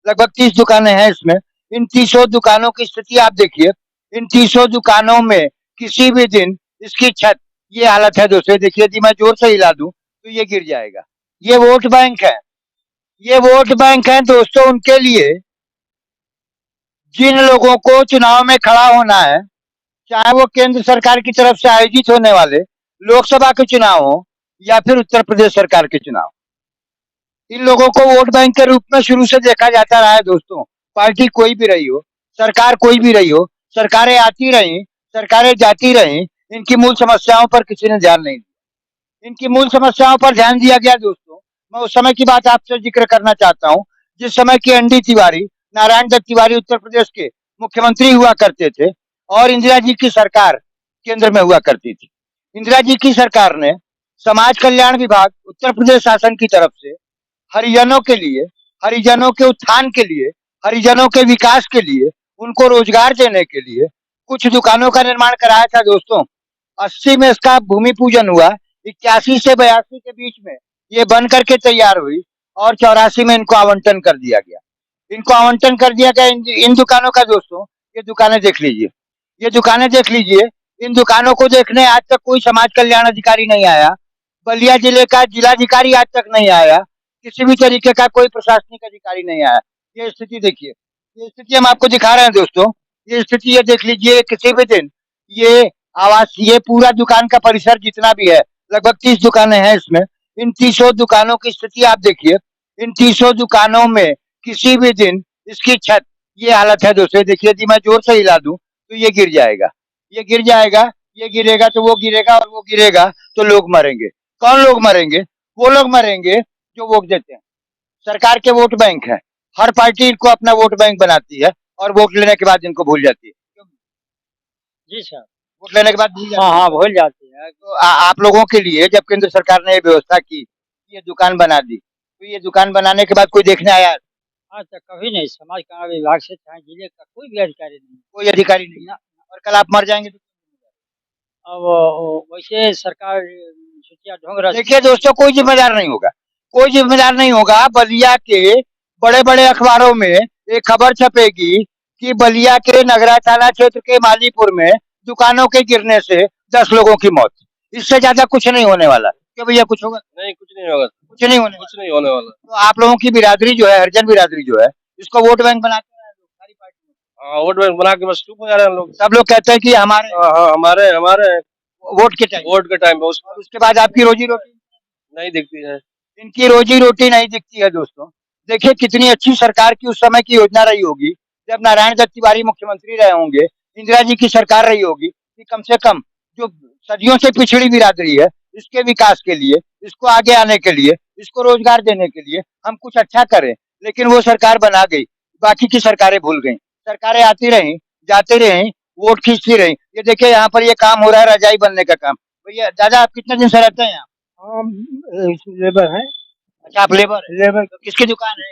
लगभग 30 दुकानें हैं इसमें। इन 30 दुकानों की स्थिति आप देखिए। इन 30 दुकानों में किसी भी दिन इसकी छत, ये हालत है दोस्तों। देखिए यदि मैं जोर से हिला दूं तो ये गिर जाएगा। ये वोट बैंक है, ये वोट बैंक है दोस्तों उनके लिए जिन लोगों को चुनाव में खड़ा होना है, चाहे वो केंद्र सरकार की तरफ से आयोजित होने वाले लोकसभा के चुनाव हो या फिर उत्तर प्रदेश सरकार के चुनाव। इन लोगों को वोट बैंक के रूप में शुरू से देखा जाता रहा है दोस्तों। पार्टी कोई भी रही हो, सरकार कोई भी रही हो, सरकारें आती रही, सरकारें जाती रही, इनकी मूल समस्याओं पर किसी ने ध्यान नहीं दिया। इनकी मूल समस्याओं पर ध्यान दिया गया दोस्तों। मैं उस समय की बात आपसे जिक्र करना चाहता हूँ जिस समय की एनडी तिवारी, नारायण दत्त तिवारी उत्तर प्रदेश के मुख्यमंत्री हुआ करते थे और इंदिरा जी की सरकार केंद्र में हुआ करती थी। इंदिरा जी की सरकार ने समाज कल्याण विभाग उत्तर प्रदेश शासन की तरफ से हरिजनों के लिए, हरिजनों के उत्थान के लिए, हरिजनों के विकास के लिए, उनको रोजगार देने के लिए कुछ दुकानों का निर्माण कराया था दोस्तों। 80 में इसका भूमि पूजन हुआ, 81 से 82 के बीच में ये बन करके तैयार हुई और 84 में इनको आवंटन कर दिया गया। इनको आवंटन कर दिया गया इन दुकानों का दोस्तों। ये दुकानें देख लीजिए, ये दुकानें देख लीजिए। इन दुकानों को देखने आज तक कोई समाज कल्याण अधिकारी नहीं आया, बलिया जिले का जिलाधिकारी आज तक नहीं आया, किसी भी तरीके का कोई प्रशासनिक अधिकारी नहीं आया। ये स्थिति देखिए, ये स्थिति हम आपको दिखा रहे हैं दोस्तों। ये स्थिति ये देख लीजिए, किसी भी दिन ये आवास, ये पूरा दुकान का परिसर जितना भी है, लगभग 30 दुकानें हैं इसमें। इन 30 दुकानों की स्थिति आप देखिए। इन 30 दुकानों में किसी भी दिन इसकी छत, ये हालत है दोस्तों। देखिए यदि मैं जोर से हिला दूं तो ये गिर जाएगा, ये गिर जाएगा, ये गिरेगा तो वो गिरेगा और वो गिरेगा तो लोग मरेंगे। कौन लोग मरेंगे? वो लोग मरेंगे जो वोट देते हैं। सरकार के वोट बैंक है। हर पार्टी इनको अपना वोट बैंक बनाती है और वोट लेने के बाद इनको भूल जाती है। जी सर। वोट लेने के बाद भूल जाती हाँ है। हाँ, भूल जाती है। तो आप लोगों के लिए जब केंद्र सरकार ने ये व्यवस्था की, ये दुकान बना दी, तो ये दुकान बनाने के बाद कोई देखने आया? आज तक कभी नहीं, समाज कल्याण विभाग से चाहे जिले का कोई भी अधिकारी नहीं। कोई अधिकारी नहीं ना। और कल आप मर जाएंगे तो अब वैसे सरकार छुट्टियां ढोंग रही। देखिए दोस्तों, कोई जिम्मेदार नहीं होगा, कोई जिम्मेदार नहीं होगा। बलिया के बड़े बड़े अखबारों में एक खबर छपेगी कि बलिया के नगरा थाना क्षेत्र के मालीपुर में दुकानों के गिरने से 10 लोगों की मौत। इससे ज्यादा कुछ नहीं होने वाला। क्यों भैया, कुछ होगा? नहीं, कुछ नहीं होगा, कुछ नहीं होने कुछ नहीं होने वाला। तो आप लोगों की बिरादरी जो है, हरिजन बिरादरी जो है, इसको वोट बैंक बनाते हैं लोग, सारी पार्टी। हाँ, वोट बैंक बना के बस चुप हो जा रहे हैं लोग। सब लोग कहते हैं कि हमारे हाँ, हमारे हमारे वोट के टाइम, वोट के टाइम पे उसके बाद आपकी रोजी रोटी नहीं दिखती है। इनकी रोजी रोटी नहीं दिखती है दोस्तों। देखिए कितनी अच्छी सरकार की उस समय की योजना रही होगी जब नारायण दत्त तिवारी मुख्यमंत्री रहे होंगे, इंदिरा जी की सरकार रही होगी कि कम से कम जो सदियों से पिछड़ी बिरादरी है, इसके विकास के लिए, इसको आगे आने के लिए, इसको रोजगार देने के लिए हम कुछ अच्छा करें। लेकिन वो सरकार बना गई, बाकी की सरकारें भूल गई। सरकारें आती रही, जाती रही, वोट खींचती रही। ये देखिए यहाँ पर ये काम हो रहा है रजाई बनने का काम। भैया दादा, आप कितने दिन से रहते हैं यहाँ? हम लेबर हैं। अच्छा, आप लेबर हैं। लेबर तो किसकी दुकान है?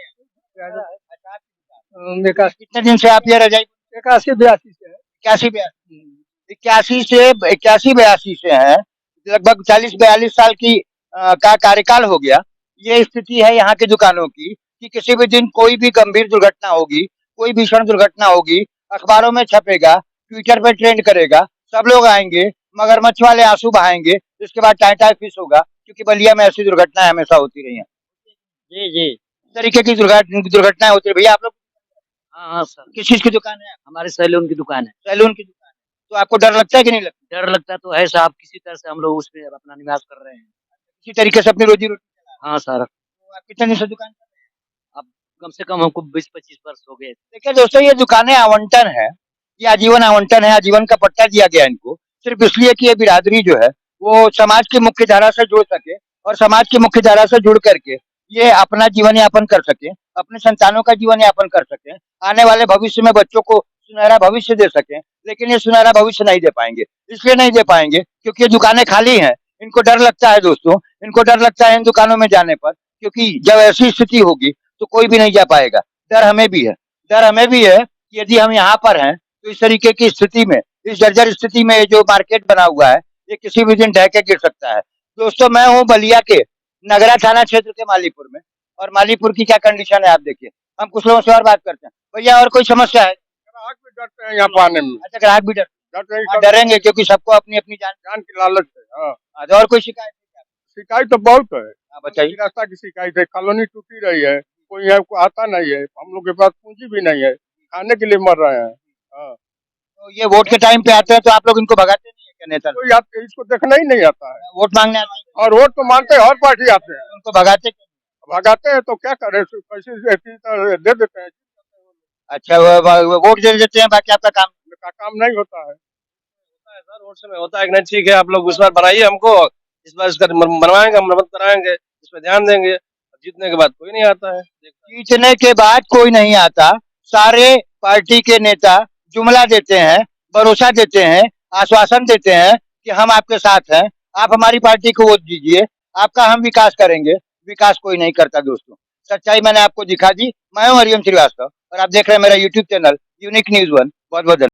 अच्छा, कितने दिन से आप ये रजाई? 81-82 से है। 81-82 से है। लगभग 40-42 साल की का कार्यकाल हो गया। ये स्थिति है यहाँ की दुकानों की कि किसी भी दिन कोई भी गंभीर दुर्घटना होगी, कोई भीषण दुर्घटना होगी, अखबारों में छपेगा, ट्विटर पे ट्रेंड करेगा, सब लोग आएंगे, मगरमच्छ वाले आंसू बहाएंगे, इसके बाद टाटा फिश होगा। क्योंकि बलिया में ऐसी दुर्घटनाएं हमेशा होती रही हैं। जी जी। इस तरीके की दुर्घटनाएं होती रही। भैया आप लोग हाँ हाँ सर, किस चीज की दुकान है? हमारे सैलून की दुकान है। सैलून की दुकान है। तो आपको डर लगता है कि नहीं लगता? डर लगता तो है साहब, किसी तरह से हम लोग उसमें अपना निवास कर रहे हैं। इसी तरीके से अपनी रोजी रोटी। हाँ सर। तो आप कितने दिन से दुकान कर रहे हैं? अब कम से कम हमको 20-25 वर्ष हो गए। देखिए दोस्तों, ये दुकानें आवंटन है, ये आजीवन आवंटन है, आजीवन का पट्टा दिया गया इनको सिर्फ इसलिए कि ये बिरादरी जो है वो समाज की मुख्य धारा से जुड़ सके और समाज की मुख्य धारा से जुड़ करके ये अपना जीवन यापन कर सके, अपने संतानों का जीवन यापन कर सके, आने वाले भविष्य में बच्चों को सुनहरा भविष्य दे सके। लेकिन ये सुनहरा भविष्य नहीं दे पाएंगे। इसलिए नहीं दे पाएंगे क्योंकि ये दुकानें खाली हैं। इनको डर लगता है दोस्तों, इनको डर लगता है इन दुकानों में जाने पर, क्योंकि जब ऐसी स्थिति होगी तो कोई भी नहीं जा पाएगा। डर हमें भी है, डर हमें भी है कि यदि हम यहाँ पर हैं तो इस तरीके की स्थिति में, इस जर्जर स्थिति में जो मार्केट बना हुआ है, ये किसी भी दिन ढह के गिर सकता है। दोस्तों, मैं हूँ बलिया के नगरा थाना क्षेत्र के मालीपुर में, और मालीपुर की क्या कंडीशन है आप देखिए। हम कुछ लोगों से और बात करते हैं। भैया और कोई समस्या है? ग्राहक भी डरते हैं यहाँ पे आने में, अच्छा, ग्राहक भी डरते हैं, हाँ, डरेंगे क्योंकि सबको अपनी अपनी जान। जान की लालच है। हाँ, अच्छा, और कोई शिकायत? शिकायत तो बहुत है। हाँ, बताइए। रास्ता की शिकायत है, कॉलोनी टूटी रही है, कोई यहाँ को आता नहीं है, हम लोग के पास पूंजी भी नहीं है, खाने के लिए मर रहे हैं। हाँ, तो ये वोट के टाइम पे आते हैं तो आप लोग इनको भगाते नहीं है क्या नेता लोग? कोई इसको देखना ही नहीं आता है। वोट मांगने आते हैं और वोट तो मानते हैं, हर पार्टी आते हैं, उनको भगाते क्यों? भगाते हैं तो क्या करें, पैसे दे देते हैं, अच्छा, वोट दे देते हैं, बाकी आपका काम का काम नहीं होता है। सर वोट समय होता है कि नहीं, ठीक है आप लोग इस बार बनाइए हमको, इस बार इसका बनवाएंगे, मरम्मत कराएंगे, इस पर ध्यान देंगे। जीतने के बाद कोई नहीं आता है। जीतने के बाद कोई नहीं आता। सारे पार्टी के नेता जुमला देते हैं, भरोसा देते हैं, आश्वासन देते हैं कि हम आपके साथ हैं, आप हमारी पार्टी को वोट दीजिए, आपका हम विकास करेंगे। विकास कोई नहीं करता दोस्तों। सच्चाई मैंने आपको दिखा दी। मैं हूं हरिओम श्रीवास्तव और आप देख रहे हैं मेरा यूट्यूब चैनल यूनिक न्यूज 1। बहुत बहुत धन्यवाद।